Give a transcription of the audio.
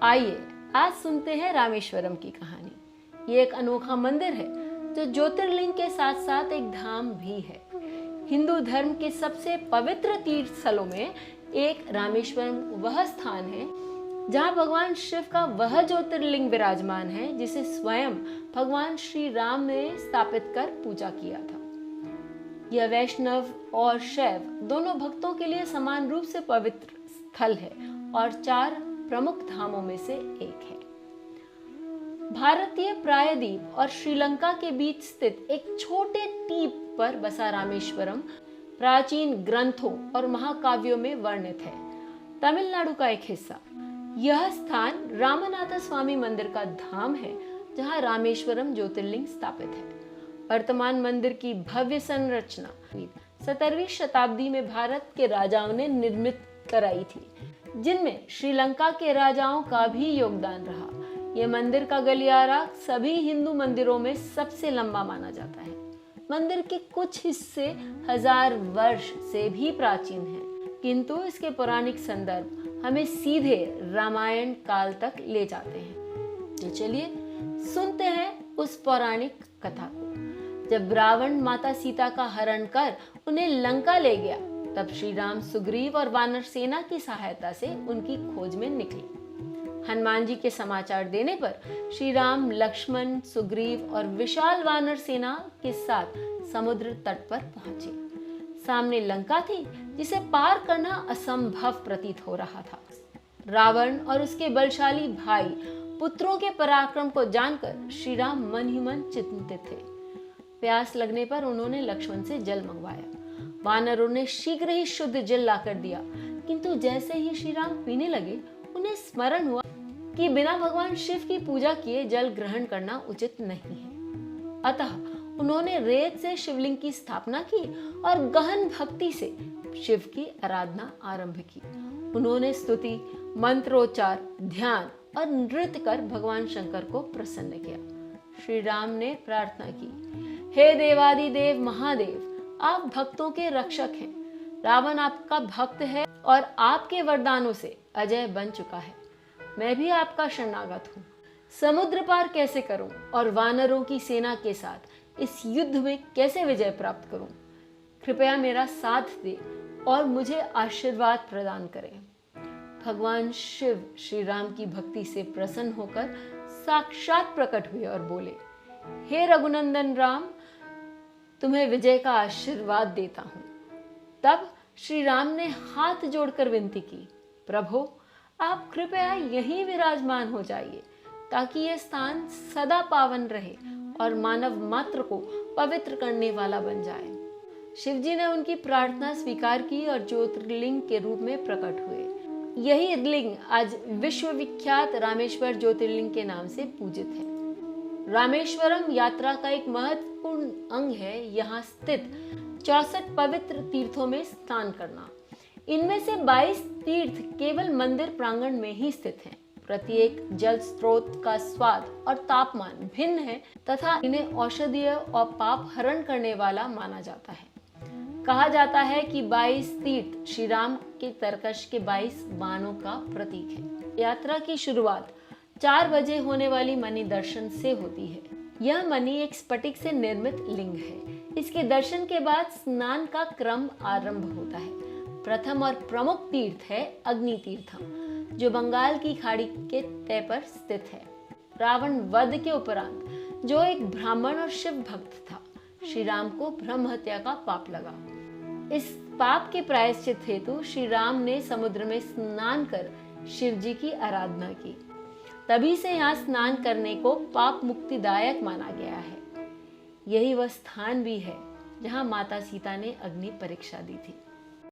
आइए आज सुनते हैं रामेश्वरम की कहानी। ये एक अनोखा मंदिर है जो ज्योतिर्लिंग के साथ साथ एक धाम भी है। हिंदू धर्म के सबसे पवित्र तीर्थ स्थलों में एक रामेश्वरम वह स्थान है जहां भगवान शिव का वह ज्योतिर्लिंग विराजमान है जिसे स्वयं भगवान श्री राम ने स्थापित कर पूजा किया था। यह वैष्णव और शैव दोनों भक्तों के लिए समान रूप से पवित्र स्थल है और 4 प्रमुख धामों में से एक है। भारतीय प्रायद्वीप और श्रीलंका के बीच स्थित एक छोटे द्वीप पर बसा रामेश्वरम प्राचीन ग्रंथों और महाकाव्यों में वर्णित है। तमिलनाडु का एक हिस्सा। यह स्थान रामनाथ स्वामी मंदिर का धाम है जहां रामेश्वरम ज्योतिर्लिंग स्थापित है। वर्तमान मंदिर की भव्य संरचना 17वीं शताब्दी में भारत के राजाओं ने निर्मित कराई थी, जिनमें श्रीलंका के राजाओं का भी योगदान रहा। यह मंदिर का गलियारा सभी हिंदू मंदिरों में सबसे लंबा माना जाता है। मंदिर के कुछ हिस्से 1000 वर्ष से भी प्राचीन हैं, किंतु इसके पौराणिक संदर्भ हमें सीधे रामायण काल तक ले जाते हैं। तो चलिए सुनते हैं उस पौराणिक कथा को। जब रावण माता सीता का हरण कर उन्हें लंका ले गया, तब श्री राम सुग्रीव और वानर सेना की सहायता से उनकी खोज में निकले। हनुमान जी के समाचार देने पर श्री राम लक्ष्मण, सुग्रीव और विशाल वानर सेना के साथ समुद्र तट पर पहुंचे। सामने लंका थी जिसे पार करना असंभव प्रतीत हो रहा था। रावण और उसके बलशाली भाई पुत्रों के पराक्रम को जानकर श्री राम मन ही मन चिंतित थे। प्यास लगने पर उन्होंने लक्ष्मण से जल मंगवाया। वानरों ने शीघ्र ही शुद्ध जल लाकर दिया, किंतु जैसे ही श्री राम पीने लगे उन्हें स्मरण हुआ कि बिना भगवान शिव की पूजा किए जल ग्रहण करना उचित नहीं है। अतः उन्होंने रेत से शिवलिंग की स्थापना की और गहन भक्ति से शिव की आराधना आरंभ की। उन्होंने स्तुति, मंत्रोच्चार, ध्यान और नृत्य कर भगवान शंकर को प्रसन्न किया। श्री राम ने प्रार्थना की, हे देवादिदेव महादेव, आप भक्तों के रक्षक हैं। रावण आपका भक्त है और आपके वरदानों से अजय बन चुका है। मैं भी आपका शरणागत हूँ। समुद्र पार कैसे करूं और वानरों की सेना के साथ इस युद्ध में कैसे विजय प्राप्त करूं? कृपया मेरा साथ दे और मुझे आशीर्वाद प्रदान करें। भगवान शिव श्री राम की भक्ति से प्रसन्न होकर साक्षात प्रकट हुए और बोले, हे रघुनंदन राम, तुम्हें विजय का आशीर्वाद देता हूं। तब श्री राम ने हाथ जोड़कर विनती की, प्रभु आप कृपया यहीं विराजमान हो जाइए ताकि यह स्थान सदा पावन रहे और मानव मात्र को पवित्र करने वाला बन जाए। शिवजी ने उनकी प्रार्थना स्वीकार की और ज्योतिर्लिंग के रूप में प्रकट हुए। यही लिंग आज विश्वविख्यात रामेश्वर ज्योतिर्लिंग के नाम से पूजित है। रामेश्वरम यात्रा का एक महत्वपूर्ण अंग है। यहाँ स्थित 64 पवित्र तीर्थों में स्नान करना। इनमें से 22 तीर्थ केवल मंदिर प्रांगण में ही स्थित हैं। प्रत्येक जल स्रोत का स्वाद और तापमान भिन्न है तथा इन्हें औषधीय और पाप हरण करने वाला माना जाता है। कहा जाता है कि 22 तीर्थ श्री राम के तरकश के 22 बाणों का प्रतीक है। यात्रा की शुरुआत 4 बजे होने वाली मणि दर्शन से होती है। यह मणि एक स्फटिक से निर्मित लिंग है। इसके दर्शन के बाद स्नान का क्रम आरंभ होता है। प्रथम और प्रमुख तीर्थ है अग्नि तीर्थम, जो बंगाल की खाड़ी के तट पर स्थित है। रावण वध के उपरांत जो एक ब्राह्मण और शिव भक्त था, श्री राम को ब्रह्म हत्या का पाप लगा। इस पाप के प्रायश्चित हेतु श्री राम ने समुद्र में स्नान कर शिव जी की आराधना की। तभी से यहाँ स्नान करने को पाप मुक्तिदायक माना गया है। यही वह स्थान भी है जहाँ माता सीता ने अग्नि परीक्षा दी थी।